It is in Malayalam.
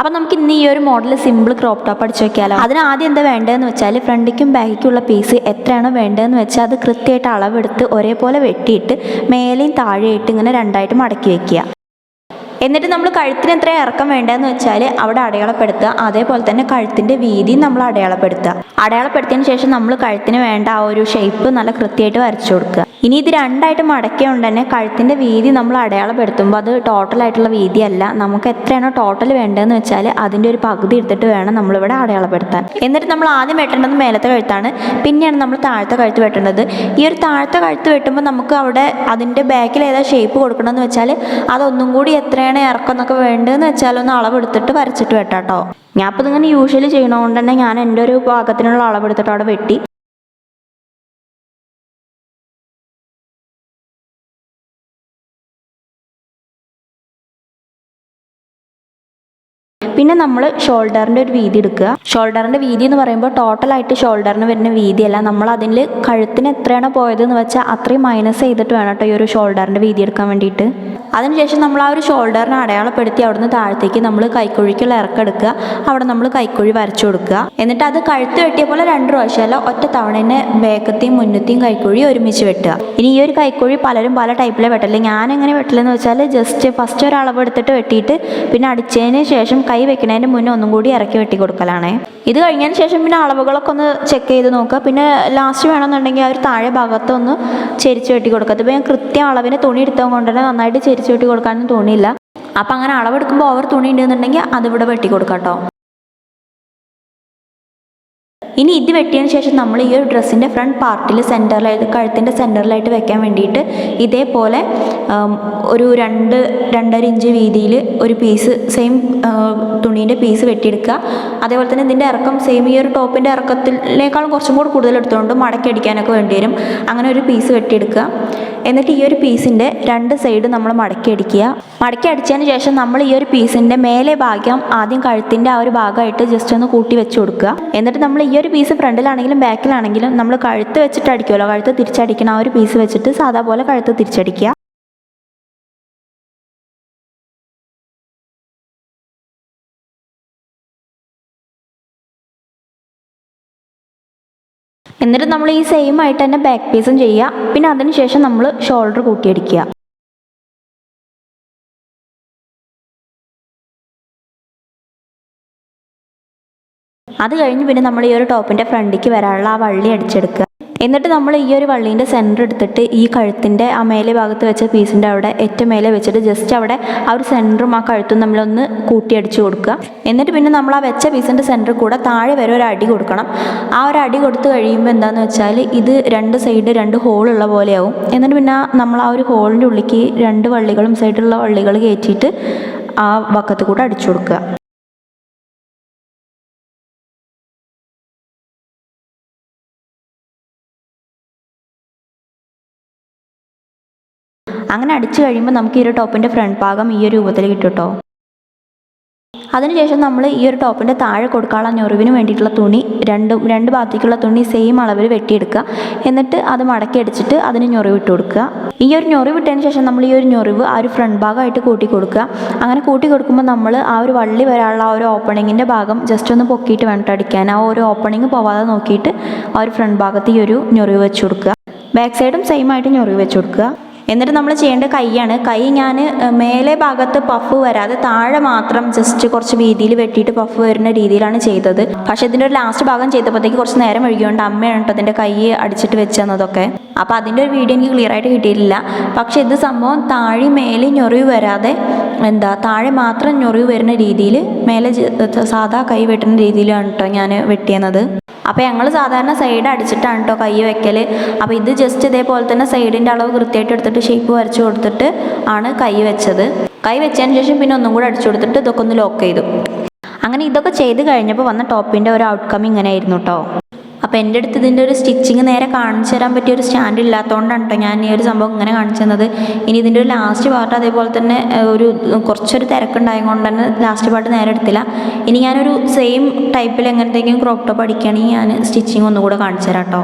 അപ്പോൾ നമുക്ക് ഇന്ന് ഈ ഒരു മോഡൽ സിമ്പിൾ ക്രോപ്പ് ടോപ്പ് അടിച്ചു വെക്കാമല്ലോ. അതിന് ആദ്യം എന്താ വേണ്ടതെന്ന് വെച്ചാൽ ഫ്രണ്ടിക്കും ബാക്കിക്കുള്ള പീസ് എത്രയാണോ വേണ്ടതെന്ന് വെച്ചാൽ അത് കൃത്യമായിട്ട് അളവെടുത്ത് ഒരേപോലെ വെട്ടിയിട്ട് മേലെയും താഴെയായിട്ട് ഇങ്ങനെ രണ്ടായിട്ട് മടക്കി വെക്കുക. എന്നിട്ട് നമ്മൾ കഴുത്തിന് എത്ര ഇറക്കം വേണ്ടതെന്ന് വെച്ചാൽ അവിടെ അടയാളപ്പെടുത്തുക. അതേപോലെ തന്നെ കഴുത്തിൻ്റെ വീതി നമ്മൾ അടയാളപ്പെടുത്തുക. അടയാളപ്പെടുത്തിയതിന് ശേഷം നമ്മൾ കഴുത്തിന് വേണ്ട ആ ഒരു ഷേപ്പ് നല്ല കൃത്യമായിട്ട് വരച്ചു കൊടുക്കുക. ഇനി ഇത് രണ്ടായിട്ട് മടക്കിയോണ്ട് തന്നെ കഴുത്തിൻ്റെ വീതി നമ്മൾ അടയാളപ്പെടുത്തുമ്പോൾ അത് ടോട്ടലായിട്ടുള്ള വീതിയല്ല, നമുക്ക് എത്രയാണോ ടോട്ടൽ വേണ്ടതെന്ന് വെച്ചാൽ അതിൻ്റെ ഒരു പകുതി എടുത്തിട്ട് വേണം നമ്മളിവിടെ അടയാളപ്പെടുത്താൻ. എന്നിട്ട് നമ്മൾ ആദ്യം വെട്ടേണ്ടത് മേലത്തെ കഴുത്താണ്, പിന്നെയാണ് നമ്മൾ താഴത്തെ കഴുത്ത് വെട്ടേണ്ടത്. ഈ ഒരു താഴത്തെ കഴുത്ത് വെട്ടുമ്പോൾ നമുക്ക് അവിടെ അതിൻ്റെ ബാക്കിൽ ഏതാ ഷേപ്പ് കൊടുക്കണമെന്ന് വെച്ചാൽ അതൊന്നും കൂടി എത്രയാണ് ഇറക്കം എന്നൊക്കെ വേണ്ടതെന്ന് വെച്ചാൽ ഒന്ന് അളവെടുത്തിട്ട് വരച്ചിട്ട് വെട്ടാട്ടോ. ഞാൻ അപ്പോൾ ഇതിങ്ങനെ യൂഷ്വലി ചെയ്യണതുകൊണ്ട് തന്നെ ഞാൻ എൻ്റെ ഒരു പാകത്തിനുള്ള അളവെടുത്തിട്ട് അവിടെ വെട്ടി. പിന്നെ നമ്മൾ ഷോൾഡറിൻ്റെ ഒരു വീതി എടുക്കുക. ഷോൾഡറിൻ്റെ വീതി എന്ന് പറയുമ്പോൾ ടോട്ടലായിട്ട് ഷോൾഡറിന് വരുന്ന വീതിയല്ല, നമ്മൾ അതിൽ കഴുത്തിന് എത്രയാണോ പോയതെന്ന് വെച്ചാൽ അത്രയും മൈനസ് ചെയ്തിട്ട് വേണം കേട്ടോ ഈ ഒരു ഷോൾഡറിൻ്റെ വീതി എടുക്കാൻ വേണ്ടിയിട്ട്. അതിനുശേഷം നമ്മൾ ആ ഒരു ഷോൾഡറിനെ അടയാളപ്പെടുത്തി അവിടുന്ന് താഴത്തേക്ക് നമ്മൾ കൈക്കുഴിക്കുള്ള ഇറക്കെടുക്കുക. അവിടെ നമ്മൾ കൈക്കുഴി വരച്ചു കൊടുക്കുക. എന്നിട്ട് അത് കഴുത്ത് വെട്ടിയ പോലെ 2 പ്രാവശ്യമല്ല ഒറ്റ തവണ തന്നെ ബാക്കത്തെയും മുന്നത്തെയും കൈക്കുഴി ഒരുമിച്ച് വെട്ടുക. ഇനി ഈ ഒരു കൈക്കുഴി പലരും പല ടൈപ്പിലെ വെട്ടല്. ഞാൻ എങ്ങനെ വെട്ടലെന്ന് വെച്ചാൽ ജസ്റ്റ് ഫസ്റ്റ് ഒരു അളവ് എടുത്തിട്ട് വെട്ടിയിട്ട് പിന്നെ അടിച്ചതിന് ശേഷം കൈ വെക്കുന്നതിന് മുന്നേ ഒന്നും കൂടി ഇറക്കി വെട്ടി കൊടുക്കലാണേ. ഇത് കഴിഞ്ഞതിന് ശേഷം പിന്നെ അളവുകളൊക്കെ ഒന്ന് ചെക്ക് ചെയ്ത് നോക്കുക. പിന്നെ ലാസ്റ്റ് വേണമെന്നുണ്ടെങ്കിൽ ആ ഒരു താഴെ ഭാഗത്തൊന്ന് ചെരിച്ച് വെട്ടി കൊടുക്കുക. അതിപ്പോൾ ഞാൻ കൃത്യം അളവിന് തുണി എടുത്തത് കൊണ്ട് തന്നെ നന്നായിട്ട് ചെരിച്ച് വെട്ടി കൊടുക്കാനൊന്നും തുണിയില്ല. അപ്പം അങ്ങനെ അളവെടുക്കുമ്പോൾ ഓവർ തുണി ഉണ്ടെന്നുണ്ടെങ്കിൽ അതിവിടെ വെട്ടി കൊടുക്കാം കേട്ടോ. ഇനി ഇത് വെട്ടിയതിന് ശേഷം നമ്മൾ ഈ ഒരു ഡ്രസ്സിൻ്റെ ഫ്രണ്ട് പാർട്ടിൽ സെൻറ്ററിലായിട്ട് കഴുത്തിൻ്റെ സെൻറ്ററിലായിട്ട് വെക്കാൻ വേണ്ടിയിട്ട് ഇതേപോലെ ഒരു 2-2.5 ഇഞ്ച് വീതിയിൽ ഒരു പീസ് സെയിം തുണീൻ്റെ പീസ് വെട്ടിയെടുക്കുക. അതേപോലെ തന്നെ ഇതിൻ്റെ ഇറക്കം സെയിം ഈ ഒരു ടോപ്പിൻ്റെ ഇറക്കത്തിനേക്കാളും കുറച്ചും കൂടി കൂടുതൽ എടുത്തുകൊണ്ട് മടക്കി അടിക്കാനൊക്കെ വേണ്ടി വരും. അങ്ങനെ ഒരു പീസ് വെട്ടിയെടുക്കുക. എന്നിട്ട് ഈ ഒരു പീസിൻ്റെ 2 സൈഡ് നമ്മൾ മടക്കി അടിക്കുക. മടക്കി അടിച്ചതിന് ശേഷം നമ്മൾ ഈ ഒരു പീസിൻ്റെ മേലെ ഭാഗം ആദ്യം കഴുത്തിൻ്റെ ആ ഒരു ഭാഗമായിട്ട് ജസ്റ്റ് ഒന്ന് കൂട്ടി വെച്ച് കൊടുക്കുക. എന്നിട്ട് നമ്മൾ ഈ ഒരു പീസ് ഫ്രണ്ടിലാണെങ്കിലും ബാക്കിലാണെങ്കിലും നമ്മൾ കഴുത്ത് വെച്ചിട്ട് അടിക്കുമല്ലോ, കഴുത്ത് തിരിച്ചടിക്കണം. ആ ഒരു പീസ് വെച്ചിട്ട് സാധാ പോലെ കഴുത്ത് തിരിച്ചടിക്കുക. എന്നിട്ട് നമ്മൾ ഈ സെയിം ആയിട്ട് തന്നെ ബാക്ക് പീസും ചെയ്യുക. പിന്നെ അതിനുശേഷം നമ്മൾ ഷോൾഡർ കൂട്ടിയടിക്കുക. അത് കഴിഞ്ഞ് പിന്നെ നമ്മൾ ഈ ഒരു ടോപ്പിൻ്റെ ഫ്രണ്ടിലേക്ക് വരാനുള്ള ആ വള്ളി അടിച്ചെടുക്കുക. എന്നിട്ട് നമ്മൾ ഈ ഒരു വള്ളീൻ്റെ സെൻറ്റർ എടുത്തിട്ട് ഈ കഴുത്തിൻ്റെ ആ മേലെ ഭാഗത്ത് വെച്ച പീസിൻ്റെ അവിടെ ഏറ്റവും മേലെ വെച്ചിട്ട് ജസ്റ്റ് അവിടെ ആ ഒരു സെൻറ്ററും ആ കഴുത്തും നമ്മളൊന്ന് കൂട്ടിയടിച്ച് കൊടുക്കുക. എന്നിട്ട് പിന്നെ നമ്മൾ ആ വെച്ച പീസിൻ്റെ സെൻറ്റർ കൂടെ താഴെ വരെ ഒരു അടി കൊടുക്കണം. ആ ഒരു അടി കൊടുത്ത് കഴിയുമ്പോൾ എന്താണെന്ന് വെച്ചാൽ ഇത് 2 സൈഡ് 2 ഹോളുള്ള പോലെയാവും. എന്നിട്ട് പിന്നെ നമ്മൾ ആ ഒരു ഹോളിൻ്റെ ഉള്ളിലേക്ക് 2 വള്ളികളും സൈഡിലുള്ള വള്ളികൾ കയറ്റിയിട്ട് ആ വക്കത്ത് കൂടെ അടിച്ചു കൊടുക്കുക. അങ്ങനെ അടിച്ചു കഴിയുമ്പോൾ നമുക്ക് ഈ ഒരു ടോപ്പിൻ്റെ ഫ്രണ്ട് ഭാഗം ഈ ഒരു രൂപത്തിൽ കിട്ടും കേട്ടോ. അതിനുശേഷം നമ്മൾ ഈ ഒരു ടോപ്പിൻ്റെ താഴെ കൊടുക്കാനുള്ള ഞൊറിവിന് വേണ്ടിയിട്ടുള്ള തുണി രണ്ട് ഭാഗത്തേക്കുള്ള തുണി സെയിം അളവിൽ വെട്ടിയെടുക്കുക. എന്നിട്ട് അത് മടക്കി അടിച്ചിട്ട് അതിന് ഞൊറിവിട്ട് കൊടുക്കുക. ഈ ഒരു ഞൊറിവിട്ടതിന് ശേഷം നമ്മൾ ഈ ഒരു ഞൊറിവ് ആ ഒരു ഫ്രണ്ട് ഭാഗമായിട്ട് കൂട്ടി കൊടുക്കുക. അങ്ങനെ കൂട്ടി കൊടുക്കുമ്പോൾ നമ്മൾ ആ ഒരു വള്ളി വരാനുള്ള ആ ഒരു ഓപ്പണിങ്ങിൻ്റെ ഭാഗം ജസ്റ്റ് ഒന്ന് പൊക്കിയിട്ട് വേണ്ടിട്ട് അടിക്കാൻ. ആ ഒരു ഓപ്പണിങ് പോവാതെ നോക്കിയിട്ട് ആ ഒരു ഫ്രണ്ട് ഭാഗത്ത് ഈ ഒരു ഞൊറിവ് വെച്ച് കൊടുക്കുക. ബാക്ക് സൈഡും സെയിം ആയിട്ട് ഞൊറിവ് വെച്ച് കൊടുക്കുക. എന്നിട്ട് നമ്മൾ ചെയ്യേണ്ട കൈയാണ്. കൈ ഞാൻ മേലെ ഭാഗത്ത് പഫ് വരാതെ താഴെ മാത്രം ജസ്റ്റ് കുറച്ച് വീതിയിൽ വെട്ടിയിട്ട് പഫ് വരുന്ന രീതിയിലാണ് ചെയ്തത്. പക്ഷേ ഇതിൻ്റെ ഒരു ലാസ്റ്റ് ഭാഗം ചെയ്തപ്പോഴത്തേക്ക് കുറച്ച് നേരം വൈകിയോണ്ട് അമ്മയാണ് കേട്ടോ അതിൻ്റെ കൈ അടിച്ചിട്ട് വെച്ചതൊക്കെ. അപ്പോൾ അതിൻ്റെ ഒരു വീഡിയോ എനിക്ക് ക്ലിയർ ആയിട്ട് കിട്ടിയിട്ടില്ല. പക്ഷേ ഇത് സംഭവം താഴെ മേലെ ഞൊറിവ് വരാതെ താഴെ മാത്രം ഞൊറിവ് വരുന്ന രീതിയിൽ മേലെ സാധാ കൈ വെട്ടുന്ന രീതിയിലാണ് കേട്ടോ ഞാൻ വെട്ടിയത്. അപ്പോൾ ഞങ്ങൾ സാധാരണ സൈഡ് അടിച്ചിട്ടാണ് കേട്ടോ കൈ വെക്കൽ. അപ്പോൾ ഇത് ജസ്റ്റ് ഇതേപോലെ തന്നെ സൈഡിൻ്റെ അളവ് കൃത്യമായിട്ട് എടുത്തിട്ട് ഷേപ്പ് വരച്ച് കൊടുത്തിട്ട് ആണ് കൈ വെച്ചത്. കൈ വെച്ചതിന് ശേഷം പിന്നെ ഒന്നും കൂടെ അടിച്ചു കൊടുത്തിട്ട് ഇതൊക്കെ ഒന്ന് ലോക്ക് ചെയ്തു. അങ്ങനെ ഇതൊക്കെ ചെയ്ത് കഴിഞ്ഞപ്പോൾ വന്ന ടോപ്പിൻ്റെ ഒരു ഔട്ട്കം ഇങ്ങനെ ആയിരുന്നു കേട്ടോ. അപ്പോൾ എൻ്റെ അടുത്ത് ഇതിൻ്റെ ഒരു സ്റ്റിച്ചിങ് നേരെ കാണിച്ചു തരാൻ പറ്റിയ ഒരു സ്റ്റാൻഡ് ഇല്ലാത്തതുകൊണ്ടാണ് കേട്ടോ ഞാൻ ഈ ഒരു സംഭവം ഇങ്ങനെ കാണിച്ചു തന്നത്. ഇനി ഇതിൻ്റെ ഒരു ലാസ്റ്റ് പാർട്ട് അതേപോലെ തന്നെ കുറച്ചൊരു തിരക്കുണ്ടായത് കൊണ്ട് തന്നെ ലാസ്റ്റ് പാർട്ട് നേരെ എടുത്തില്ല. ഇനി ഞാനൊരു സെയിം ടൈപ്പിൽ എങ്ങനത്തെങ്കിലും ക്രോപ്പ് ടോപ്പ് അടിക്കുകയാണെങ്കിൽ ഞാൻ സ്റ്റിച്ചിങ് ഒന്നുകൂടെ കാണിച്ചു തരാം കേട്ടോ.